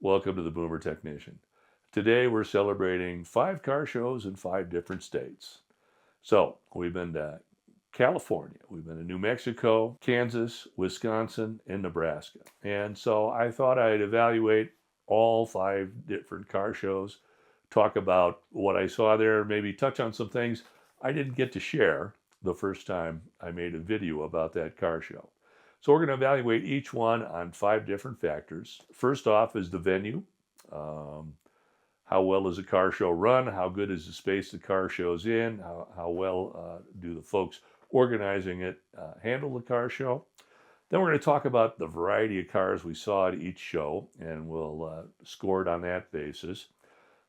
Welcome to the Boomer Technician. Today we're celebrating 5 car shows in 5 different states. So we've been to California, we've been to New Mexico, Kansas, Wisconsin, and Nebraska. And so I thought I'd evaluate all 5 different car shows, talk about what I saw there, maybe touch on some things I didn't get to share the first time I made a video about that car show. So we're going to evaluate each one on 5 different factors. First off is the venue. Um, how well does a car show run? How good is the space the car show's in? How well do the folks organizing it handle the car show? Then we're going to talk about the variety of cars we saw at each show, and we'll score it on that basis.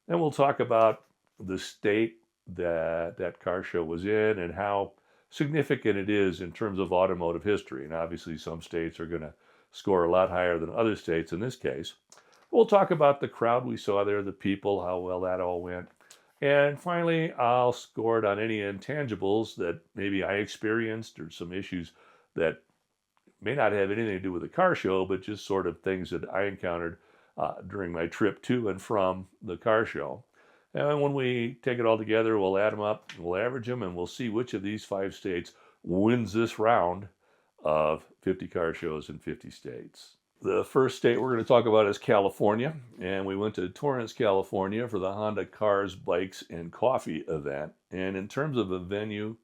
Then we'll talk about the state that that car show was in and how significant it is in terms of automotive history. And obviously, some states are going to score a lot higher than other states in this case. We'll talk about the crowd we saw there, the people, how well that all went. And finally, I'll score it on any intangibles that maybe I experienced or some issues that may not have anything to do with the car show, but just sort of things that I encountered during my trip to and from the car show. And when we take it all together, we'll add them up, we'll average them, and we'll see which of these 5 states wins this round of 50 car shows in 50 states. The first state we're going to talk about is California, and we went to Torrance, California for the Honda Cars, Bikes, and Coffee event. And in terms of a venue,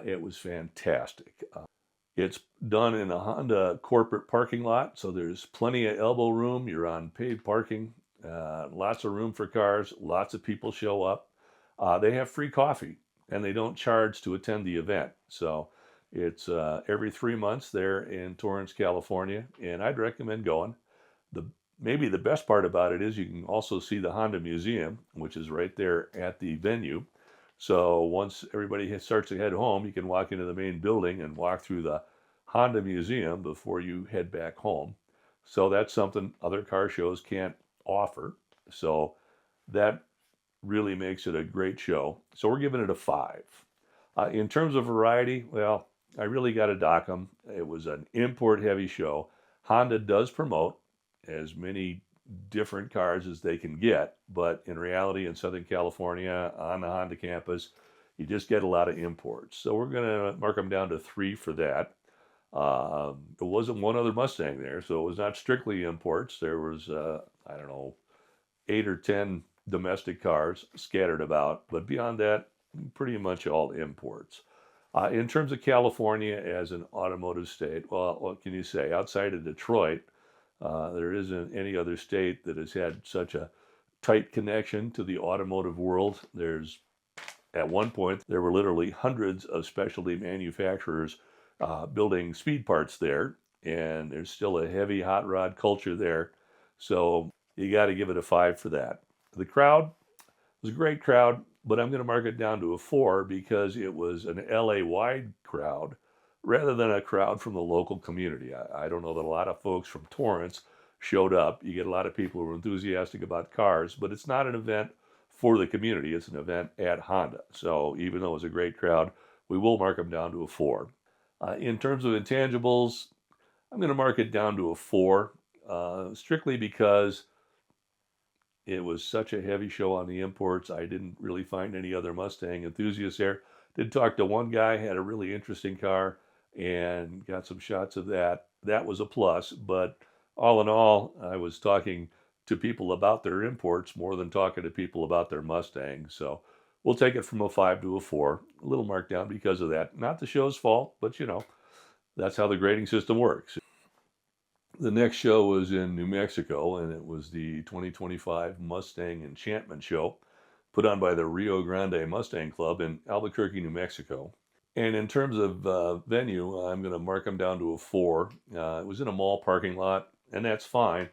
it was fantastic. It's done in a Honda corporate parking lot, so there's plenty of elbow room. You're on paid parking, lots of room for cars, lots of people show up. They have free coffee, and they don't charge to attend the event. So it's every 3 months there in Torrance, California, and I'd recommend going. Maybe the best part about it is you can also see the Honda Museum, which is right there at the venue. So once everybody starts to head home, you can walk into the main building and walk through the Honda Museum before you head back home. So that's something other car shows can't offer. So that really makes it a great show. So we're giving it a 5. In terms of variety, well, I really got to dock them. It was an import-heavy show. Honda does promote as many different cars as they can get, but in reality, in Southern California, on the Honda campus, you just get a lot of imports. So we're going to mark them down to 3 for that. There wasn't one other Mustang there, so it was not strictly imports. There was, 8 or 10 domestic cars scattered about, but beyond that, pretty much all imports. In terms of California as an automotive state, well, what can you say? Outside of Detroit, there isn't any other state that has had such a tight connection to the automotive world. At one point, there were literally hundreds of specialty manufacturers building speed parts there, and there's still a heavy hot rod culture there. So you got to give it a 5 for that. The crowd was a great crowd, but I'm going to mark it down to a 4 because it was an LA-wide crowd rather than a crowd from the local community. I don't know that a lot of folks from Torrance showed up. You get a lot of people who are enthusiastic about cars, but it's not an event for the community. It's an event at Honda. So even though it was a great crowd, we will mark them down to a 4. In terms of intangibles, I'm going to mark it down to a 4, strictly because it was such a heavy show on the imports. I didn't really find any other Mustang enthusiasts there. Did talk to one guy, had a really interesting car, and got some shots of that. That was a plus, but all in all, I was talking to people about their imports more than talking to people about their Mustangs. So we'll take it from a 5 to a 4. A little marked down because of that. Not the show's fault, but that's how the grading system works. The next show was in New Mexico, and it was the 2025 Mustang Enchantment Show, put on by the Rio Grande Mustang Club in Albuquerque, New Mexico. And in terms of venue, I'm going to mark them down to a 4. It was in a mall parking lot, and that's fine.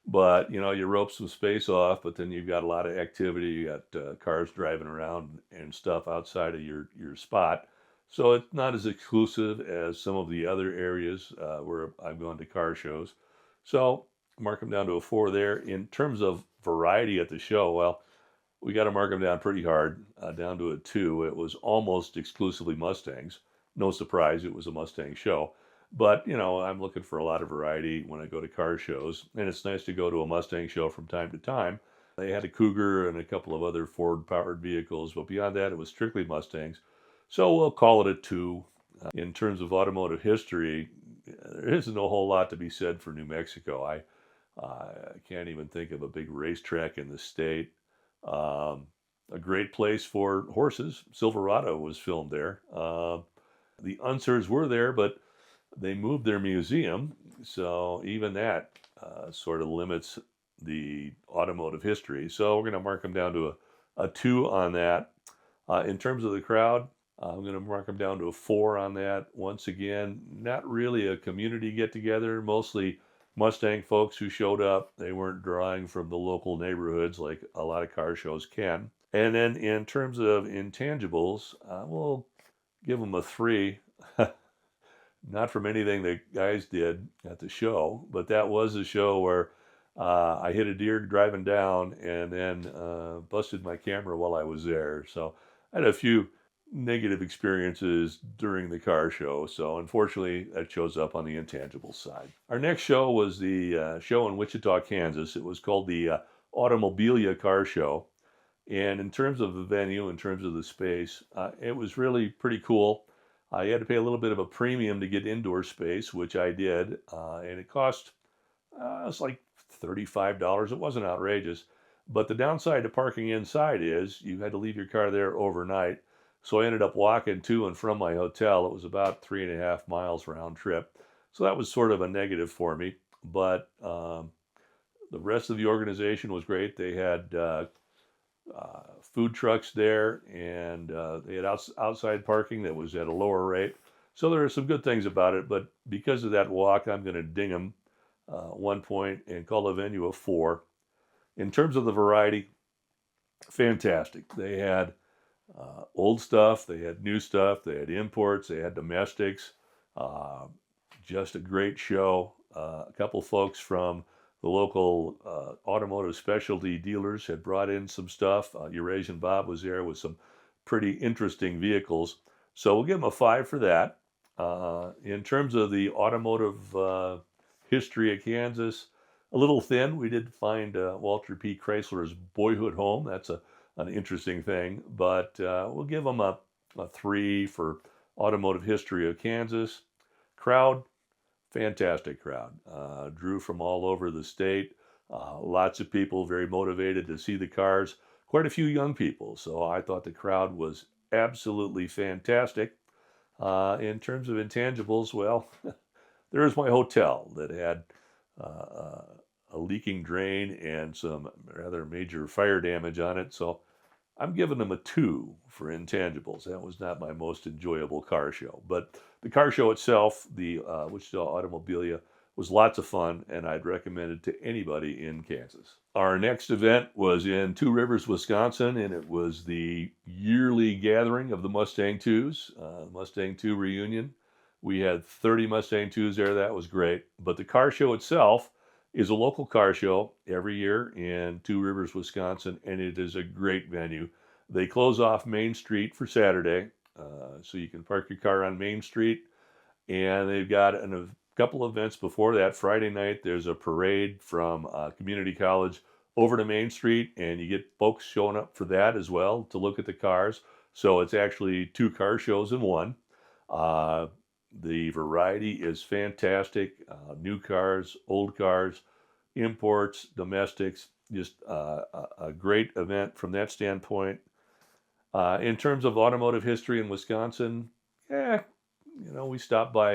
But, you rope some space off, but then you've got a lot of activity. You got cars driving around and stuff outside of your spot. So it's not as exclusive as some of the other areas where I've gone to car shows. So mark them down to a 4 there. In terms of variety at the show, well, we got to mark them down pretty hard, down to a 2. It was almost exclusively Mustangs. No surprise, it was a Mustang show. But, I'm looking for a lot of variety when I go to car shows, and it's nice to go to a Mustang show from time to time. They had a Cougar and a couple of other Ford-powered vehicles, but beyond that, it was strictly Mustangs. So we'll call it a two. In terms of automotive history, there isn't a whole lot to be said for New Mexico. I can't even think of a big racetrack in the state. A great place for horses. Silverado was filmed there. The Unsers were there, but they moved their museum, so even that sort of limits the automotive history. So we're going to mark them down to a 2 on that. In terms of the crowd, I'm going to mark them down to a 4 on that. Once again, not really a community get-together, mostly Mustang folks who showed up. They weren't drawing from the local neighborhoods like a lot of car shows can. And then in terms of intangibles, we'll give them a 3. Not from anything the guys did at the show, but that was a show where I hit a deer driving down and then busted my camera while I was there. So I had a few negative experiences during the car show. So unfortunately, that shows up on the intangible side. Our next show was the show in Wichita, Kansas. It was called the Automobilia Car Show. And in terms of the venue, in terms of the space, it was really pretty cool. You had to pay a little bit of a premium to get indoor space, which I did, and it cost it was like $35. It wasn't outrageous, but the downside to parking inside is you had to leave your car there overnight. So I ended up walking to and from my hotel. It was about 3.5 miles round trip, so that was sort of a negative for me. But the rest of the organization was great. They had food trucks there, and they had outside parking that was at a lower rate. So there are some good things about it, but because of that walk, I'm going to ding them 1 point and call the venue a 4. In terms of the variety, fantastic. They had old stuff, they had new stuff, they had imports, they had domestics. Just a great show. A couple folks from the local automotive specialty dealers had brought in some stuff. Eurasian Bob was there with some pretty interesting vehicles. So we'll give him a 5 for that. In terms of the automotive history of Kansas, a little thin. We did find Walter P. Chrysler's boyhood home. That's an interesting thing. But we'll give him a 3 for automotive history of Kansas. Crowd, fantastic crowd. Drew from all over the state. Lots of people very motivated to see the cars. Quite a few young people. So I thought the crowd was absolutely fantastic. In terms of intangibles, well, there's my hotel that had a leaking drain and some rather major fire damage on it. So I'm giving them a 2 for intangibles. That was not my most enjoyable car show. But the car show itself, the Wichita Automobilia, was lots of fun, and I'd recommend it to anybody in Kansas. Our next event was in Two Rivers, Wisconsin, and it was the yearly gathering of the Mustang 2s, Mustang 2 reunion. We had 30 Mustang 2s there. That was great. But the car show itself is a local car show every year in Two Rivers, Wisconsin, and it is a great venue. They close off Main Street for Saturday, so you can park your car on Main Street, and they've got a couple of events before that. Friday night, there's a parade from Community College over to Main Street, and you get folks showing up for that as well to look at the cars. So it's actually 2 car shows in one. The variety is fantastic. New cars, old cars, imports, domestics, just a great event from that standpoint. In terms of automotive history in Wisconsin, we stopped by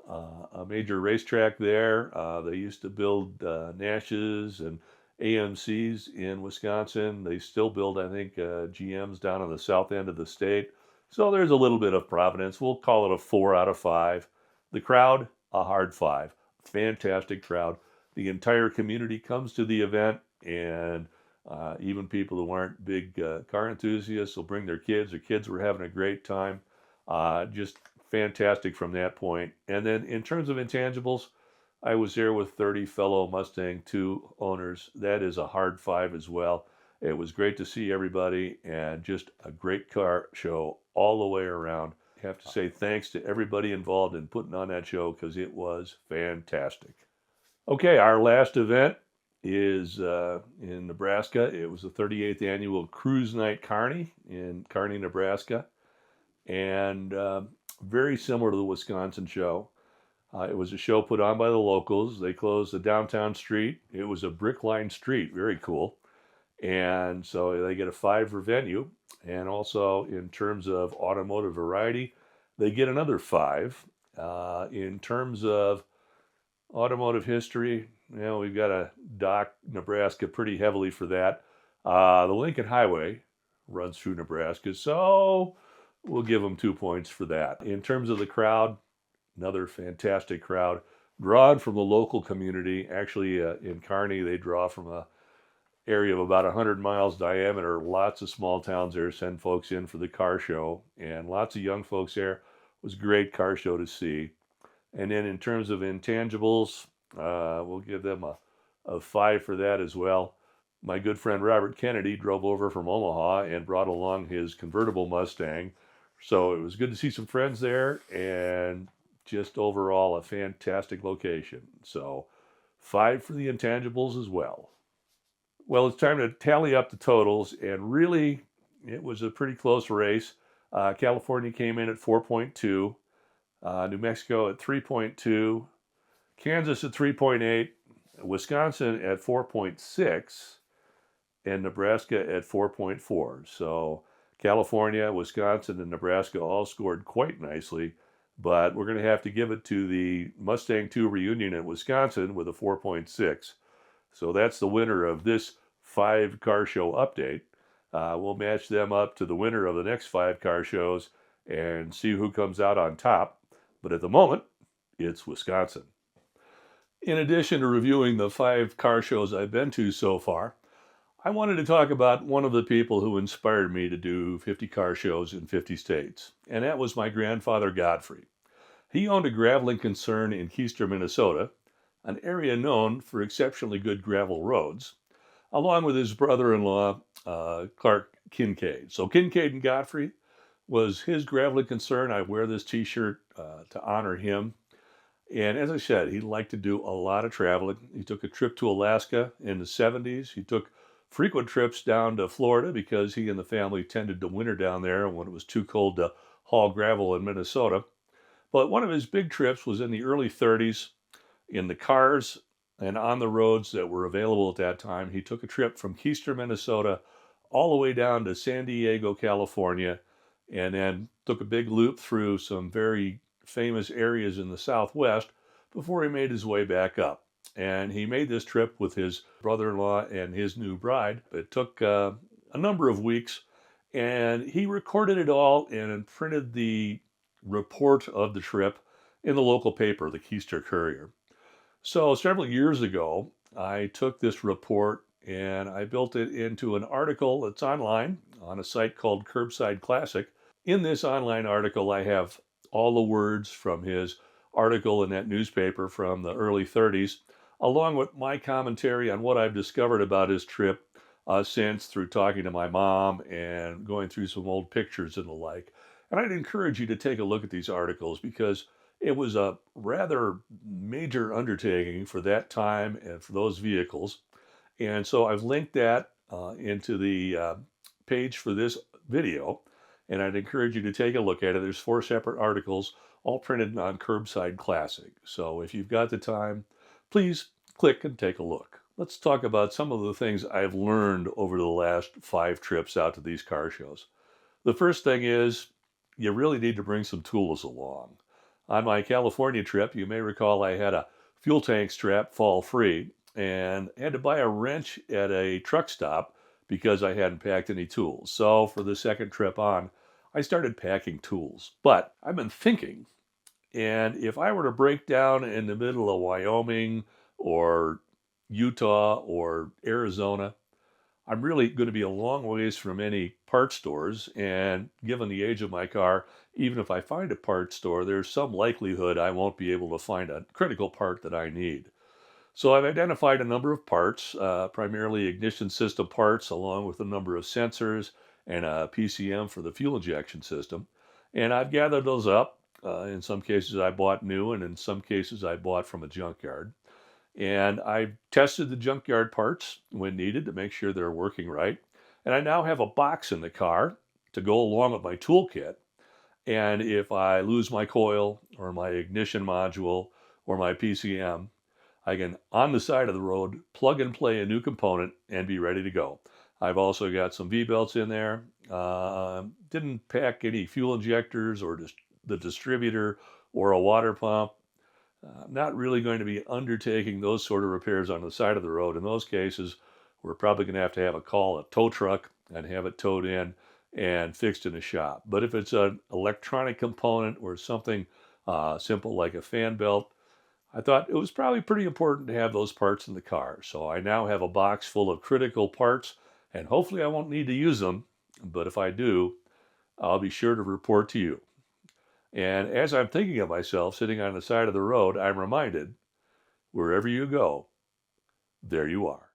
a major racetrack there. They used to build Nash's and AMC's in Wisconsin. They still build, I think, GM's down on the south end of the state. So there's a little bit of Providence. We'll call it a 4 out of 5. The crowd, a hard 5. Fantastic crowd. The entire community comes to the event, and even people who aren't big car enthusiasts will bring their kids. Their kids were having a great time. Just fantastic from that point. And then in terms of intangibles, I was there with 30 fellow Mustang 2 owners. That is a hard 5 as well. It was great to see everybody, and just a great car show all the way around. have to say thanks to everybody involved in putting on that show because it was fantastic. Okay, our last event is in Nebraska. It was the 38th annual Cruise Night Kearney in Kearney, Nebraska, and very similar to the Wisconsin show. It was a show put on by the locals. They closed the downtown street. It was a brick-lined street, very cool. And so they get a 5 for venue. And also in terms of automotive variety, they get another 5. In terms of automotive history, we've got to dock Nebraska pretty heavily for that. The Lincoln Highway runs through Nebraska, so we'll give them 2 points for that. In terms of the crowd, another fantastic crowd, drawn from the local community. Actually, in Kearney, they draw from a area of about 100 miles diameter. Lots of small towns there send folks in for the car show, and lots of young folks there. It was a great car show to see. And then in terms of intangibles, we'll give them a 5 for that as well. My good friend Robert Kennedy drove over from Omaha and brought along his convertible Mustang. So it was good to see some friends there, and just overall a fantastic location. So 5 for the intangibles as well. Well, it's time to tally up the totals, and really it was a pretty close race. California came in at 4.2, New Mexico at 3.2, Kansas at 3.8, Wisconsin at 4.6, and Nebraska at 4.4. So California, Wisconsin, and Nebraska all scored quite nicely, but we're going to have to give it to the Mustang II reunion at Wisconsin with a 4.6. So that's the winner of this 5 car show update. We'll match them up to the winner of the next 5 car shows and see who comes out on top. But at the moment, it's Wisconsin. In addition to reviewing the 5 car shows I've been to so far, I wanted to talk about one of the people who inspired me to do 50 car shows in 50 states, and that was my grandfather, Godfrey. He owned a graveling concern in Keister, Minnesota, an area known for exceptionally good gravel roads, along with his brother-in-law, Clark Kincaid. So Kincaid and Godfrey was his graveling concern. I wear this t-shirt to honor him. And as I said, he liked to do a lot of traveling. He took a trip to Alaska in the 70s. He took frequent trips down to Florida because he and the family tended to winter down there when it was too cold to haul gravel in Minnesota. But one of his big trips was in the early 30s. In the cars and on the roads that were available at that time, he took a trip from Keister, Minnesota, all the way down to San Diego, California, and then took a big loop through some very famous areas in the Southwest before he made his way back up. And he made this trip with his brother-in-law and his new bride. It took a number of weeks, and he recorded it all and printed the report of the trip in the local paper, the Keister Courier. So several years ago, I took this report and I built it into an article that's online on a site called Curbside Classic. In this online article, I have all the words from his article in that newspaper from the early 30s, along with my commentary on what I've discovered about his trip since through talking to my mom and going through some old pictures and the like. And I'd encourage you to take a look at these articles because it was a rather major undertaking for that time and for those vehicles. And so I've linked that into the page for this video, and I'd encourage you to take a look at it. There's 4 separate articles, all printed on Curbside Classic. So if you've got the time, please click and take a look. Let's talk about some of the things I've learned over the last 5 trips out to these car shows. The first thing is you really need to bring some tools along. On my California trip, you may recall I had a fuel tank strap fall free and had to buy a wrench at a truck stop because I hadn't packed any tools. So for the second trip on, I started packing tools. But I've been thinking, and if I were to break down in the middle of Wyoming or Utah or Arizona, I'm really going to be a long ways from any parts stores, and given the age of my car, even if I find a parts store, there's some likelihood I won't be able to find a critical part that I need. So I've identified a number of parts, primarily ignition system parts, along with a number of sensors and a PCM for the fuel injection system. And I've gathered those up. In some cases, I bought new, and in some cases, I bought from a junkyard. And I tested the junkyard parts when needed to make sure they're working right. And I now have a box in the car to go along with my toolkit. And if I lose my coil or my ignition module or my PCM, I can, on the side of the road, plug and play a new component and be ready to go. I've also got some V-belts in there. Didn't pack any fuel injectors or the distributor or a water pump. I'm not really going to be undertaking those sort of repairs on the side of the road. In those cases, we're probably going to have a call a tow truck and have it towed in and fixed in a shop. But if it's an electronic component or something simple like a fan belt, I thought it was probably pretty important to have those parts in the car. So I now have a box full of critical parts, and hopefully I won't need to use them. But if I do, I'll be sure to report to you. And as I'm thinking of myself sitting on the side of the road, I'm reminded, wherever you go, there you are.